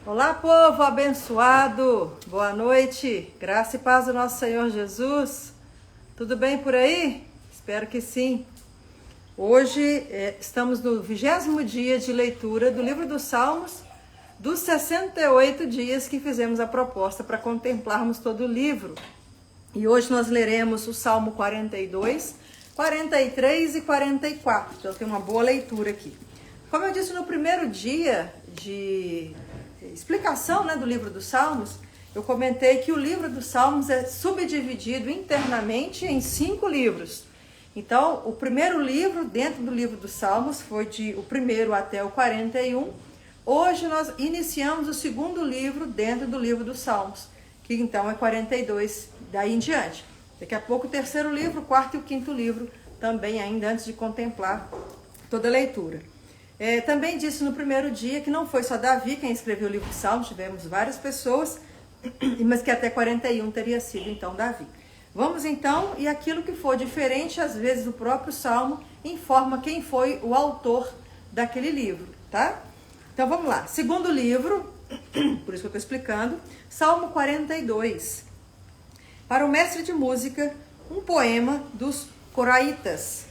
Olá, povo abençoado, boa noite, graça e paz do nosso Senhor Jesus. Tudo bem por aí? Espero que sim. Hoje estamos no 20º dia de leitura do livro dos Salmos, dos 68 dias que fizemos a proposta para contemplarmos todo o livro. E hoje nós leremos o Salmo 42, 43 e 44, então tem uma boa leitura aqui. Como eu disse no primeiro dia de explicação do livro dos Salmos, eu comentei que o livro dos Salmos é subdividido internamente em 5 livros. Então, o primeiro livro dentro do livro dos Salmos foi o 1º até o 41. Hoje nós iniciamos o segundo livro dentro do livro dos Salmos, que então é 42 daí em diante. Daqui a pouco o terceiro livro, o quarto e o quinto livro, também ainda antes de contemplar toda a leitura. Também disse no primeiro dia que não foi só Davi quem escreveu o livro de Salmos, tivemos várias pessoas, mas que até 41 teria sido então Davi. Vamos então, e aquilo que for diferente, às vezes do próprio Salmo, informa quem foi o autor daquele livro, tá? Então vamos lá, segundo livro, por isso que eu estou explicando, Salmo 42. Para o mestre de música, um poema dos coraitas.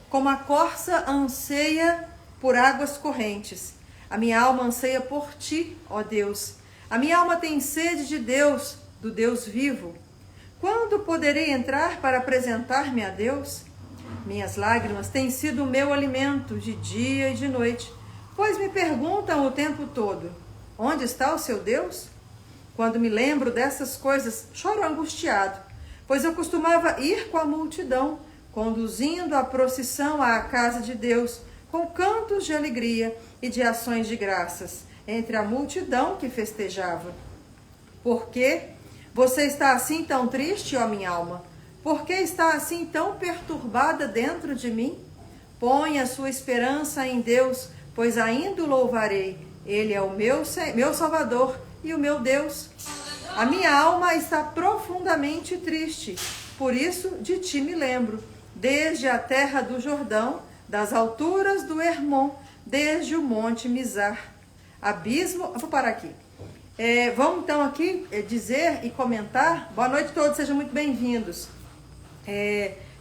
Como a corça anseia por águas correntes, a minha alma anseia por ti, ó Deus. A minha alma tem sede de Deus, do Deus vivo. Quando poderei entrar para apresentar-me a Deus? Minhas lágrimas têm sido o meu alimento de dia e de noite, pois me perguntam o tempo todo: onde está o seu Deus? Quando me lembro dessas coisas, choro angustiado, pois eu costumava ir com a multidão, conduzindo a procissão à casa de Deus, com cantos de alegria e de ações de graças, entre a multidão que festejava. Por que você está assim tão triste, ó minha alma? Por que está assim tão perturbada dentro de mim? Põe a sua esperança em Deus, pois ainda o louvarei. Ele é o meu Salvador e o meu Deus. A minha alma está profundamente triste, por isso de ti me lembro, desde a terra do Jordão, das alturas do Hermon, desde o monte Mizar. Abismo, vou parar aqui. Vamos então aqui dizer e comentar, boa noite a todos, sejam muito bem-vindos,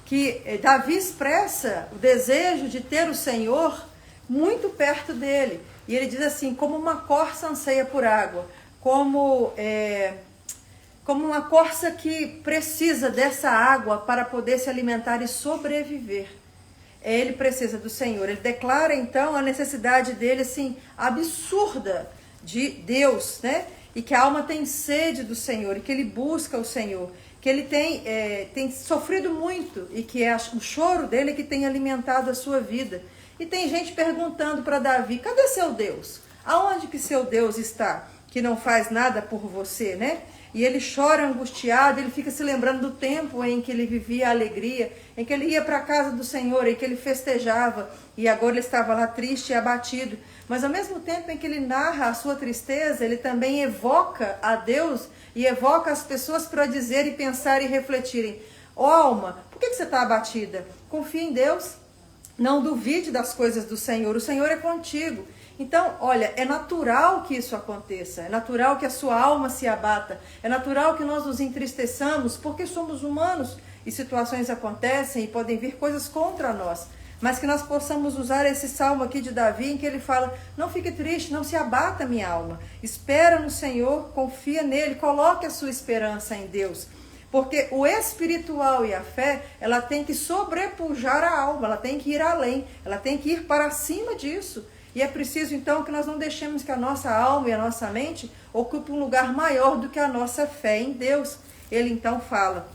que Davi expressa o desejo de ter o Senhor muito perto dele. E ele diz assim, como uma corça anseia por água, como uma corça que precisa dessa água para poder se alimentar e sobreviver. Ele precisa do Senhor. Ele declara então a necessidade dele assim, absurda de Deus, né? E que a alma tem sede do Senhor, e que ele busca o Senhor, que ele tem sofrido muito, e que o choro dele que tem alimentado a sua vida. E tem gente perguntando para Davi, cadê seu Deus? Aonde que seu Deus está? Que não faz nada por você, né? E ele chora angustiado, ele fica se lembrando do tempo em que ele vivia a alegria, em que ele ia para a casa do Senhor, em que ele festejava, e agora ele estava lá triste e abatido. Mas ao mesmo tempo em que ele narra a sua tristeza, ele também evoca a Deus e evoca as pessoas para dizer e pensar e refletirem. Ó alma, por que você está abatida? Confia em Deus, não duvide das coisas do Senhor, o Senhor é contigo. Então, olha, é natural que isso aconteça, é natural que a sua alma se abata, é natural que nós nos entristeçamos, porque somos humanos e situações acontecem e podem vir coisas contra nós. Mas que nós possamos usar esse salmo aqui de Davi, em que ele fala, não fique triste, não se abata minha alma, espera no Senhor, confia nele, coloque a sua esperança em Deus. Porque o espiritual e a fé, ela tem que sobrepujar a alma, ela tem que ir além, ela tem que ir para cima disso. E é preciso então que nós não deixemos que a nossa alma e a nossa mente ocupem um lugar maior do que a nossa fé em Deus. Ele então fala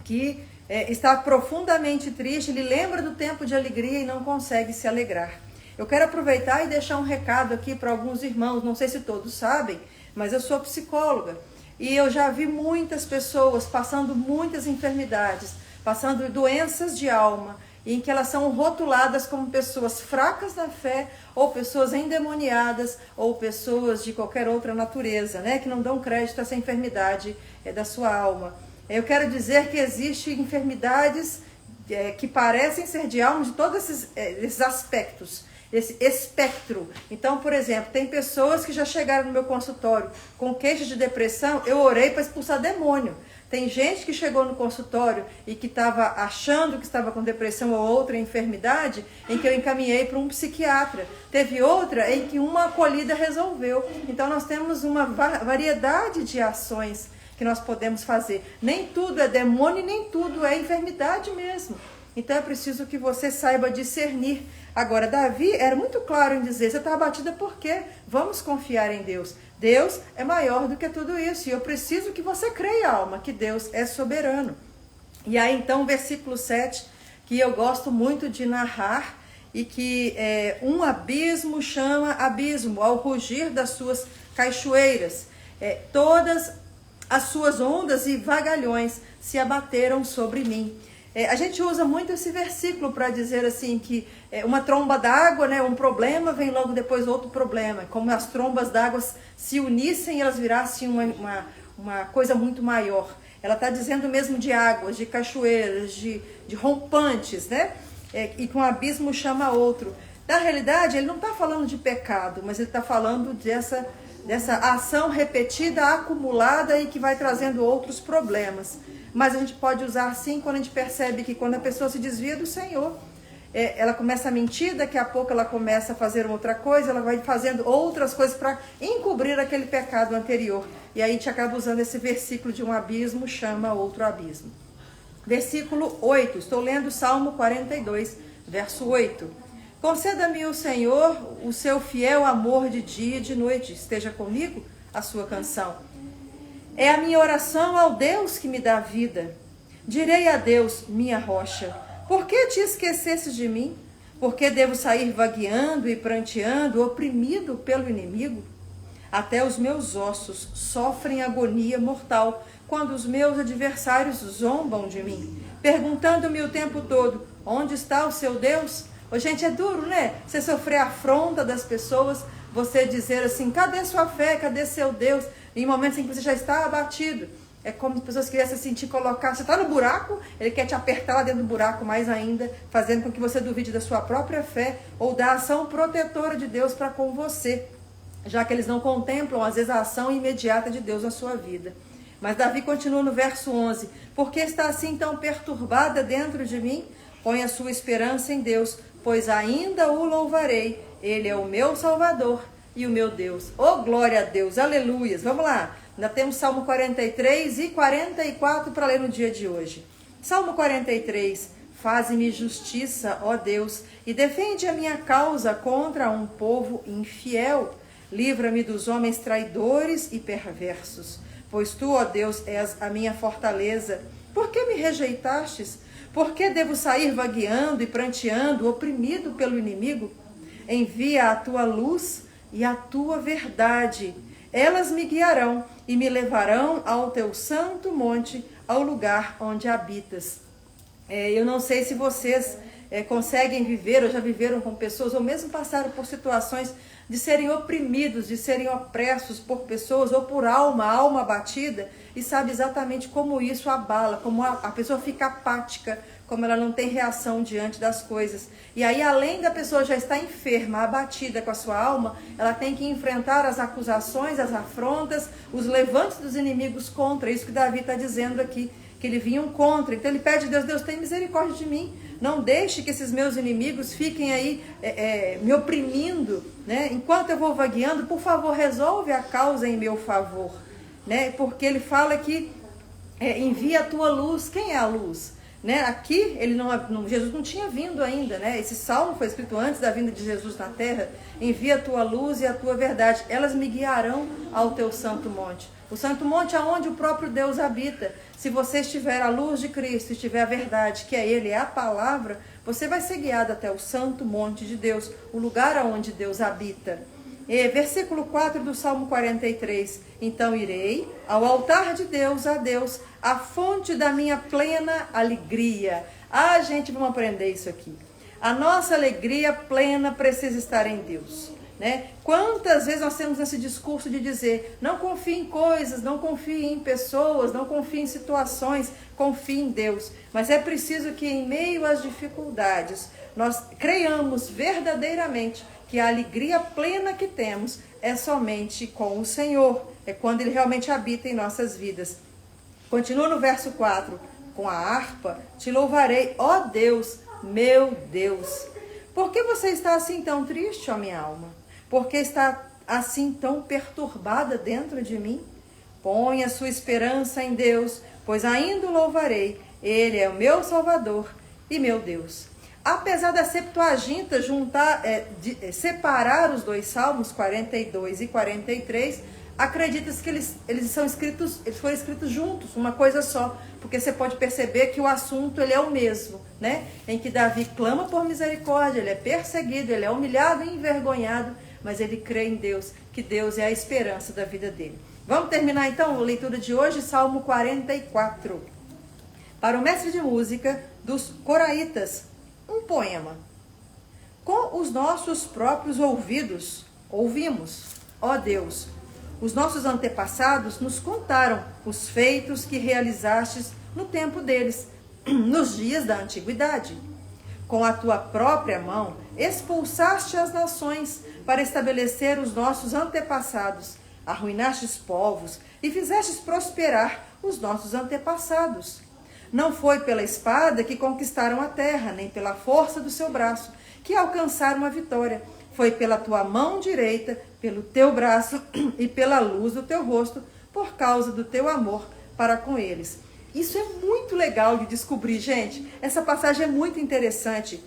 que está profundamente triste, ele lembra do tempo de alegria e não consegue se alegrar. Eu quero aproveitar e deixar um recado aqui para alguns irmãos, não sei se todos sabem, mas eu sou psicóloga e eu já vi muitas pessoas passando muitas enfermidades, passando doenças de alma, em que elas são rotuladas como pessoas fracas na fé, ou pessoas endemoniadas, ou pessoas de qualquer outra natureza, né, que não dão crédito a essa enfermidade da sua alma. Eu quero dizer que existem enfermidades que parecem ser de alma de todos esses aspectos. esse espectro. Então, por exemplo, tem pessoas que já chegaram no meu consultório com queixa de depressão, eu orei para expulsar demônio. Tem gente que chegou no consultório e que estava achando que estava com depressão ou outra enfermidade, em que eu encaminhei para um psiquiatra. Teve outra em que uma acolhida resolveu. Então nós temos uma variedade de ações que nós podemos fazer. Nem tudo é demônio e nem tudo é enfermidade mesmo. Então é preciso que você saiba discernir. Agora, Davi era muito claro em dizer, você está abatida por quê? Vamos confiar em Deus. Deus é maior do que tudo isso. E eu preciso que você creia, alma, que Deus é soberano. E aí, então, versículo 7, que eu gosto muito de narrar, e que um abismo chama abismo, ao rugir das suas cachoeiras. Todas as suas ondas e vagalhões se abateram sobre mim. A gente usa muito esse versículo para dizer assim que uma tromba d'água, né, um problema, vem logo depois outro problema. Como as trombas d'água se unissem e elas virassem uma coisa muito maior. Ela está dizendo mesmo de águas, de cachoeiras, de rompantes, né? E que um abismo chama outro. Na realidade, ele não está falando de pecado, mas ele está falando dessa ação repetida, acumulada e que vai trazendo outros problemas. Mas a gente pode usar sim quando a gente percebe que quando a pessoa se desvia do Senhor, ela começa a mentir, daqui a pouco ela começa a fazer outra coisa, ela vai fazendo outras coisas para encobrir aquele pecado anterior. E aí a gente acaba usando esse versículo de um abismo chama outro abismo. Versículo 8, estou lendo Salmo 42, verso 8. Conceda-me o Senhor o seu fiel amor de dia e de noite, esteja comigo a sua canção. É a minha oração ao Deus que me dá vida. Direi a Deus, minha rocha, por que te esquecesses de mim? Por que devo sair vagueando e pranteando, oprimido pelo inimigo? Até os meus ossos sofrem agonia mortal, quando os meus adversários zombam de mim, perguntando-me o tempo todo, onde está o seu Deus? Ô, gente, é duro, né? Você sofrer a afronta das pessoas, você dizer assim, cadê sua fé, cadê seu Deus? Em momentos em que você já está abatido. É como as pessoas queriam se sentir colocar. Você está no buraco, ele quer te apertar lá dentro do buraco mais ainda, fazendo com que você duvide da sua própria fé ou da ação protetora de Deus para com você, já que eles não contemplam, às vezes, a ação imediata de Deus na sua vida. Mas Davi continua no verso 11. Por que está assim tão perturbada dentro de mim? Põe a sua esperança em Deus, pois ainda o louvarei. Ele é o meu Salvador e o meu Deus. Oh, glória a Deus, aleluias. Vamos lá, ainda temos Salmo 43 e 44 para ler no dia de hoje. Salmo 43, faze-me justiça, ó Deus, e defende a minha causa contra um povo infiel. Livra-me dos homens traidores e perversos, pois tu, ó Deus, és a minha fortaleza. Por que me rejeitastes? Por que devo sair vagueando e pranteando, oprimido pelo inimigo? Envia a tua luz e a tua verdade. Elas me guiarão e me levarão ao teu santo monte, ao lugar onde habitas. Eu não sei se vocês conseguem viver ou já viveram com pessoas, ou mesmo passaram por situações de serem oprimidos, de serem opressos por pessoas ou por alma abatida, e sabe exatamente como isso abala, como a pessoa fica apática, como ela não tem reação diante das coisas. E aí, além da pessoa já estar enferma, abatida com a sua alma, ela tem que enfrentar as acusações, as afrontas, os levantes dos inimigos contra. Isso que Davi está dizendo aqui, que ele vinham contra. Então ele pede a Deus, Deus, tem misericórdia de mim. Não deixe que esses meus inimigos fiquem aí me oprimindo, né? Enquanto eu vou vagueando, por favor, resolve a causa em meu favor, né? Porque ele fala que envia a tua luz. Quem é a luz? Né? Aqui Jesus não tinha vindo ainda, né? Esse salmo foi escrito antes da vinda de Jesus na terra. Envia a tua luz e a tua verdade, elas me guiarão ao teu santo monte. O santo monte é onde o próprio Deus habita. Se você estiver a luz de Cristo, estiver a verdade, que é Ele, é a palavra, você vai ser guiado até o santo monte de Deus, o lugar onde Deus habita. Versículo 4 do Salmo 43. Então irei ao altar de Deus, a Deus, a fonte da minha plena alegria. Gente, vamos aprender isso aqui. A nossa alegria plena precisa estar em Deus, né? Quantas vezes nós temos esse discurso de dizer, não confie em coisas, não confie em pessoas, não confie em situações, confie em Deus. Mas é preciso que em meio às dificuldades, nós creiamos verdadeiramente que a alegria plena que temos é somente com o Senhor, é quando Ele realmente habita em nossas vidas. Continua no verso 4, com a harpa, te louvarei, ó Deus, meu Deus. Por que você está assim tão triste, ó minha alma? Por que está assim tão perturbada dentro de mim? Põe a sua esperança em Deus, pois ainda o louvarei. Ele é o meu Salvador e meu Deus. Apesar da Septuaginta separar os dois salmos, 42 e 43, acredita-se que eles foram escritos juntos, uma coisa só, porque você pode perceber que o assunto ele é o mesmo, né? Em que Davi clama por misericórdia, ele é perseguido, ele é humilhado e envergonhado, mas ele crê em Deus, que Deus é a esperança da vida dele. Vamos terminar então a leitura de hoje, Salmo 44. Para o mestre de música dos Coraitas, um poema. Com os nossos próprios ouvidos, ouvimos, ó Deus, os nossos antepassados nos contaram os feitos que realizastes no tempo deles, nos dias da antiguidade. Com a tua própria mão, expulsaste as nações para estabelecer os nossos antepassados, arruinastes povos e fizestes prosperar os nossos antepassados. Não foi pela espada que conquistaram a terra, nem pela força do seu braço, que alcançaram a vitória. Foi pela tua mão direita, pelo teu braço e pela luz do teu rosto, por causa do teu amor para com eles. Isso é muito legal de descobrir, gente. Essa passagem é muito interessante,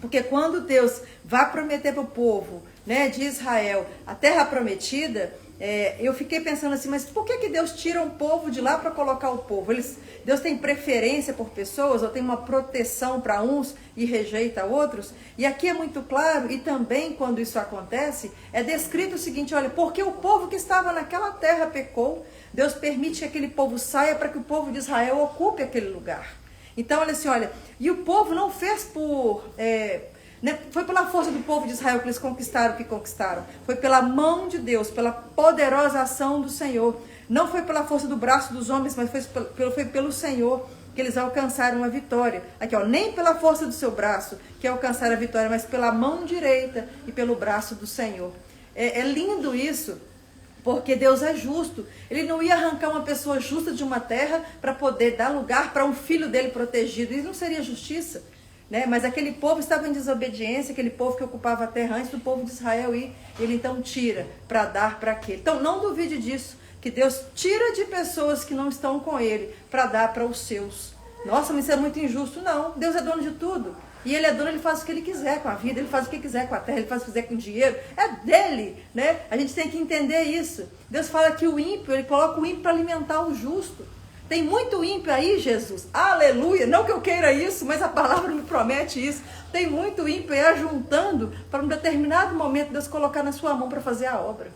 porque quando Deus vai prometer para o povo, né, de Israel a terra prometida, eu fiquei pensando assim, mas por que Deus tira um povo de lá para colocar o povo? Deus tem preferência por pessoas, ou tem uma proteção para uns e rejeita outros? E aqui é muito claro, e também quando isso acontece, é descrito o seguinte, olha, porque o povo que estava naquela terra pecou, Deus permite que aquele povo saia para que o povo de Israel ocupe aquele lugar. Então, olha assim, olha, e o povo não fez foi pela força do povo de Israel que eles conquistaram o que conquistaram. Foi pela mão de Deus, pela poderosa ação do Senhor. Não foi pela força do braço dos homens, mas foi pelo Senhor que eles alcançaram a vitória. Aqui, ó, nem pela força do seu braço que alcançaram a vitória, mas pela mão direita e pelo braço do Senhor. É lindo isso, porque Deus é justo. Ele não ia arrancar uma pessoa justa de uma terra para poder dar lugar para um filho dele protegido. Isso não seria justiça. Né? Mas aquele povo estava em desobediência, aquele povo que ocupava a terra antes do povo de Israel ir, ele então tira para dar para aquele. Então não duvide disso, que Deus tira de pessoas que não estão com ele para dar para os seus. Nossa, mas isso é muito injusto. Não, Deus é dono de tudo. E ele é dono, ele faz o que ele quiser com a vida, ele faz o que quiser com a terra, ele faz o que quiser com o dinheiro. É dele, né? A gente tem que entender isso. Deus fala que o ímpio, ele coloca o ímpio para alimentar o justo. Tem muito ímpio aí, Jesus. Aleluia. Não que eu queira isso, mas a palavra me promete isso. Tem muito ímpio aí ajuntando para um determinado momento Deus colocar na sua mão para fazer a obra.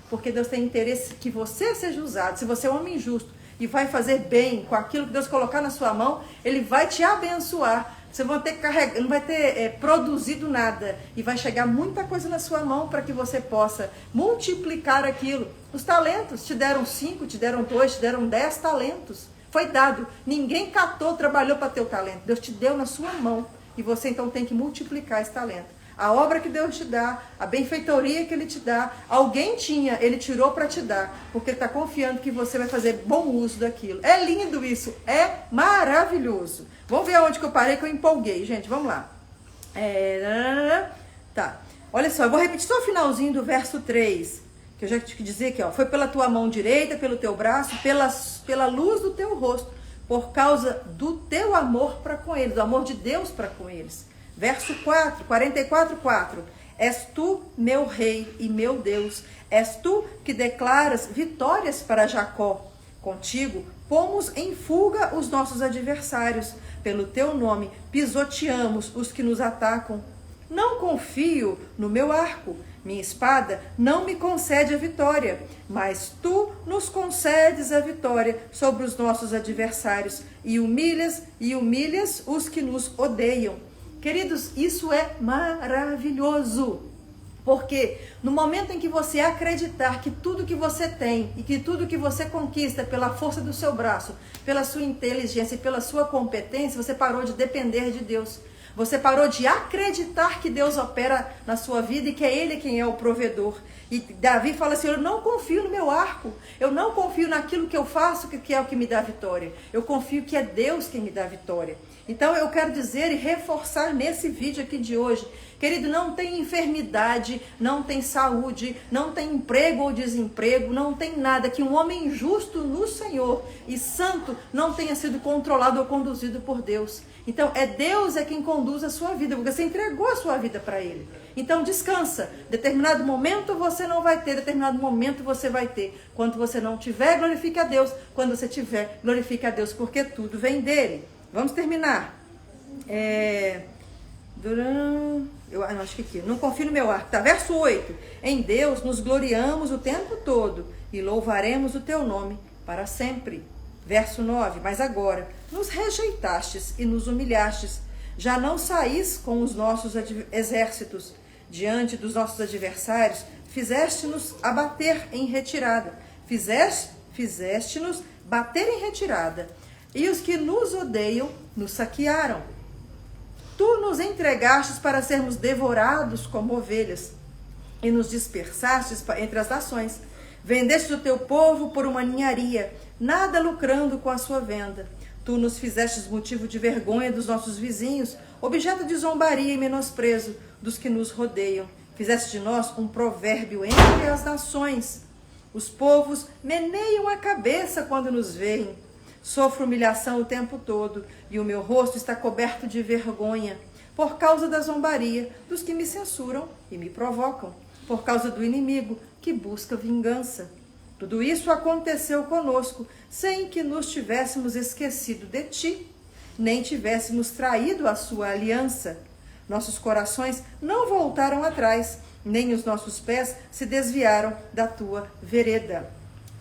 Porque Deus tem interesse que você seja usado. Se você é um homem justo e vai fazer bem com aquilo que Deus colocar na sua mão, Ele vai te abençoar. Você não vai ter produzido nada. E vai chegar muita coisa na sua mão para que você possa multiplicar aquilo. Os talentos, te deram 5, te deram 2, te deram 10 talentos. Foi dado. Ninguém catou, trabalhou para ter o talento. Deus te deu na sua mão. E você então tem que multiplicar esse talento. A obra que Deus te dá, a benfeitoria que Ele te dá, alguém tinha, Ele tirou para te dar, porque Ele está confiando que você vai fazer bom uso daquilo. É lindo isso, é maravilhoso. Vamos ver onde que eu parei, que eu empolguei, gente, vamos lá. Tá, olha só, eu vou repetir só o finalzinho do verso 3, que eu já te dizer aqui, ó, foi pela tua mão direita, pelo teu braço, pela luz do teu rosto, por causa do teu amor para com eles, do amor de Deus para com eles. Verso 4, 44, 4. És tu, meu rei e meu Deus. És tu que declaras vitórias para Jacó. Contigo, pomos em fuga os nossos adversários. Pelo teu nome, pisoteamos os que nos atacam. Não confio no meu arco. Minha espada não me concede a vitória. Mas tu nos concedes a vitória sobre os nossos adversários. E humilhas os que nos odeiam. Queridos, isso é maravilhoso, porque no momento em que você acreditar que tudo que você tem e que tudo que você conquista pela força do seu braço, pela sua inteligência e pela sua competência, você parou de depender de Deus. Você parou de acreditar que Deus opera na sua vida e que é Ele quem é o provedor. E Davi fala assim, eu não confio no meu arco, eu não confio naquilo que eu faço, que é o que me dá vitória. Eu confio que é Deus quem me dá vitória. Então eu quero dizer e reforçar nesse vídeo aqui de hoje, querido, não tem enfermidade, não tem saúde, não tem emprego ou desemprego, não tem nada que um homem justo no Senhor e santo não tenha sido controlado ou conduzido por Deus. Então Deus é quem conduz a sua vida, porque você entregou a sua vida para Ele. Então descansa, determinado momento você não vai ter, determinado momento você vai ter. Quando você não tiver, glorifique a Deus. Quando você tiver, glorifique a Deus, porque tudo vem dEle. Vamos terminar. Eu acho que aqui, não confio no meu arco, tá? Verso 8. Em Deus nos gloriamos o tempo todo e louvaremos o teu nome para sempre. Verso 9. Mas agora nos rejeitastes e nos humilhastes. Já não saís com os nossos exércitos diante dos nossos adversários. Fizeste-nos abater em retirada. Fizeste-nos bater em retirada. E os que nos odeiam nos saquearam. Tu nos entregastes para sermos devorados como ovelhas, e nos dispersastes entre as nações. Vendeste o teu povo por uma ninharia, nada lucrando com a sua venda. Tu nos fizestes motivo de vergonha dos nossos vizinhos, objeto de zombaria e menosprezo dos que nos rodeiam. Fizeste de nós um provérbio entre as nações. Os povos meneiam a cabeça quando nos veem. Sofro humilhação o tempo todo, e o meu rosto está coberto de vergonha, por causa da zombaria dos que me censuram e me provocam, por causa do inimigo que busca vingança. Tudo isso aconteceu conosco, sem que nos tivéssemos esquecido de ti, nem tivéssemos traído a sua aliança. Nossos corações não voltaram atrás, nem os nossos pés se desviaram da tua vereda.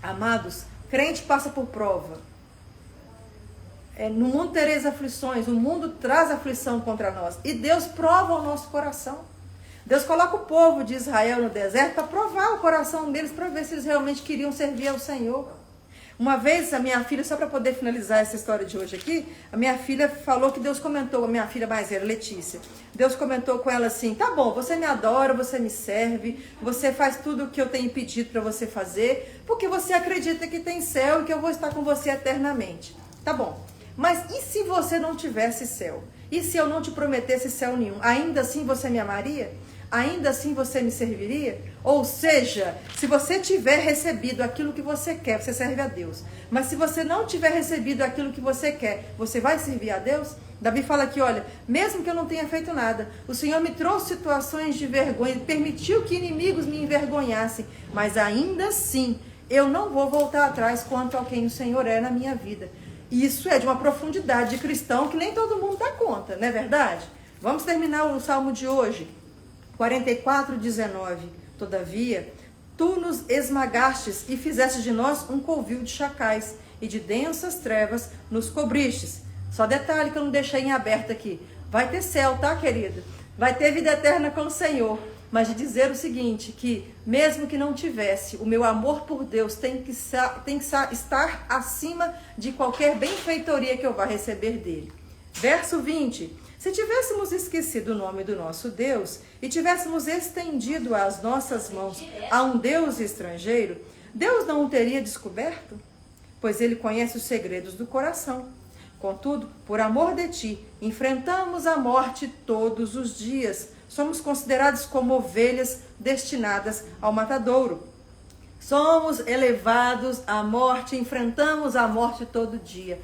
Amados, crente passa por prova. No mundo tereis aflições, o mundo traz aflição contra nós. E Deus prova o nosso coração. Deus coloca o povo de Israel no deserto para provar o coração deles, para ver se eles realmente queriam servir ao Senhor. Uma vez a minha filha, só para poder finalizar essa história de hoje aqui, a minha filha falou que Deus comentou, a minha filha mais velha, Letícia, Deus comentou com ela assim, tá bom, você me adora, você me serve, você faz tudo o que eu tenho pedido para você fazer, porque você acredita que tem céu e que eu vou estar com você eternamente. Tá bom. Mas e se você não tivesse céu? E se eu não te prometesse céu nenhum? Ainda assim você me amaria? Ainda assim você me serviria? Ou seja, se você tiver recebido aquilo que você quer, você serve a Deus. Mas se você não tiver recebido aquilo que você quer, você vai servir a Deus? Davi fala aqui, olha, mesmo que eu não tenha feito nada, o Senhor me trouxe situações de vergonha, permitiu que inimigos me envergonhassem, mas ainda assim, eu não vou voltar atrás quanto a quem o Senhor é na minha vida. Isso é de uma profundidade de cristão que nem todo mundo dá conta, não é verdade? Vamos terminar o salmo de hoje. 44:19. Todavia, tu nos esmagastes e fizeste de nós um covil de chacais, e de densas trevas nos cobristes. Só detalhe que eu não deixei em aberto aqui. Vai ter céu, tá, querida? Vai ter vida eterna com o Senhor. Mas de dizer o seguinte, que mesmo que não tivesse, o meu amor por Deus tem que estar acima de qualquer benfeitoria que eu vá receber dele. Verso 20. Se tivéssemos esquecido o nome do nosso Deus e tivéssemos estendido as nossas mãos a um Deus estrangeiro, Deus não o teria descoberto? Pois ele conhece os segredos do coração. Contudo, por amor de ti, enfrentamos a morte todos os dias. Somos considerados como ovelhas destinadas ao matadouro. Somos elevados à morte, enfrentamos a morte todo dia.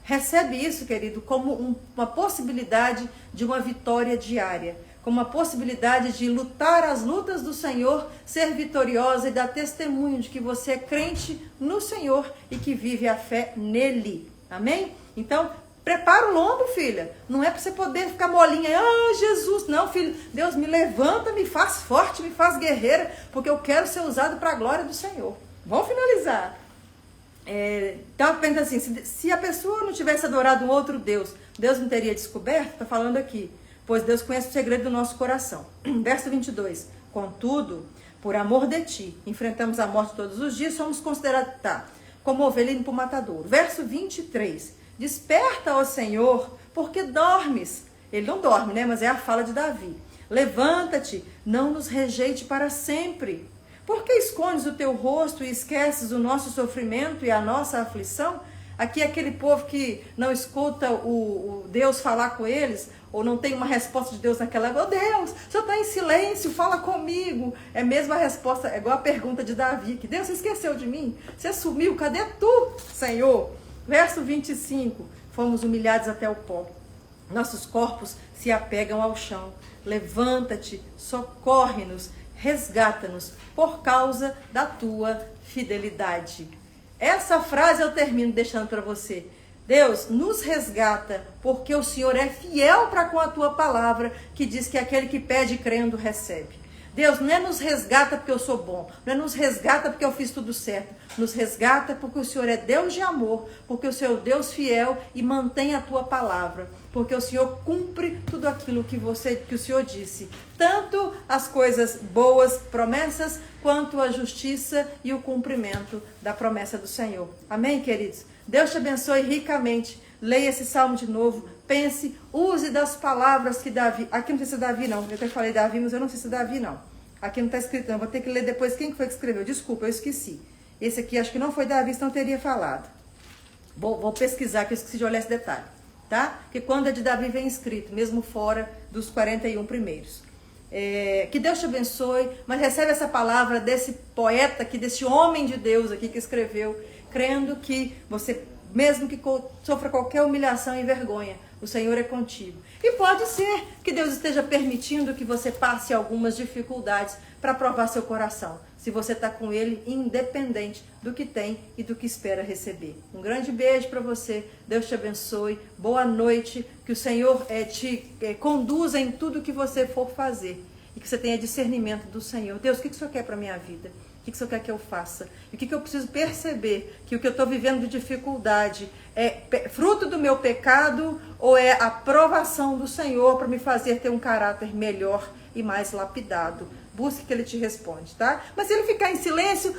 Recebe isso, querido, como uma possibilidade de uma vitória diária, como uma possibilidade de lutar as lutas do Senhor, ser vitoriosa e dar testemunho de que você é crente no Senhor e que vive a fé nele. Amém? Então, prepara o lombo, filha. Não é para você poder ficar molinha. Ah, Jesus. Não, filho. Deus me levanta, me faz forte, me faz guerreira, porque eu quero ser usado para a glória do Senhor. Vamos finalizar. Então, pensa assim, se a pessoa não tivesse adorado um outro Deus, Deus não teria descoberto? Está falando aqui. Pois Deus conhece o segredo do nosso coração. Verso 22. Contudo, por amor de ti, enfrentamos a morte todos os dias, somos considerados como ovelha indo para o matadouro. Verso 23. Desperta, ó Senhor, porque dormes. Ele não dorme, né? Mas é a fala de Davi. Levanta-te, não nos rejeite para sempre. Por que escondes o teu rosto e esqueces o nosso sofrimento e a nossa aflição? Aqui é aquele povo que não escuta o Deus falar com eles, ou não tem uma resposta de Deus naquela época. Oh Deus, o Senhor está em silêncio, fala comigo. É mesmo a resposta, é igual a pergunta de Davi, que Deus, você esqueceu de mim? Você sumiu, cadê tu, Senhor? Verso 25, fomos humilhados até o pó. Nossos corpos se apegam ao chão. Levanta-te, socorre-nos, resgata-nos por causa da tua fidelidade. Essa frase eu termino deixando para você. Deus, nos resgata, porque o Senhor é fiel para com a tua palavra, que diz que aquele que pede crendo recebe. Deus, não é nos resgata porque eu sou bom, não é nos resgata porque eu fiz tudo certo, nos resgata porque o Senhor é Deus de amor, porque o Senhor é Deus fiel e mantém a tua palavra, porque o Senhor cumpre tudo aquilo que o Senhor disse, tanto as coisas boas, promessas, quanto a justiça e o cumprimento da promessa do Senhor. Amém, queridos? Deus te abençoe ricamente. Leia esse salmo de novo, pense, use das palavras que Davi... Aqui não sei se é Davi não, eu até falei Davi, mas eu não sei se é Davi não. Aqui não está escrito não, vou ter que ler depois quem foi que escreveu. Desculpa, eu esqueci. Esse aqui acho que não foi Davi, senão teria falado. Vou pesquisar, que eu esqueci de olhar esse detalhe, tá? Porque quando é de Davi vem escrito, mesmo fora dos 41 primeiros. Que Deus te abençoe, mas recebe essa palavra desse poeta aqui, desse homem de Deus aqui que escreveu, crendo que você... mesmo que sofra qualquer humilhação e vergonha, o Senhor é contigo. E pode ser que Deus esteja permitindo que você passe algumas dificuldades para provar seu coração, se você está com Ele, independente do que tem e do que espera receber. Um grande beijo para você, Deus te abençoe, boa noite, que o Senhor te conduza em tudo que você for fazer e que você tenha discernimento do Senhor. Deus, o que o Senhor quer para a minha vida? O que o Senhor quer que eu faça? E o que eu preciso perceber? Que o que eu estou vivendo de dificuldade é fruto do meu pecado ou é a aprovação do Senhor para me fazer ter um caráter melhor e mais lapidado? Busque que Ele te responde, tá? Mas se Ele ficar em silêncio...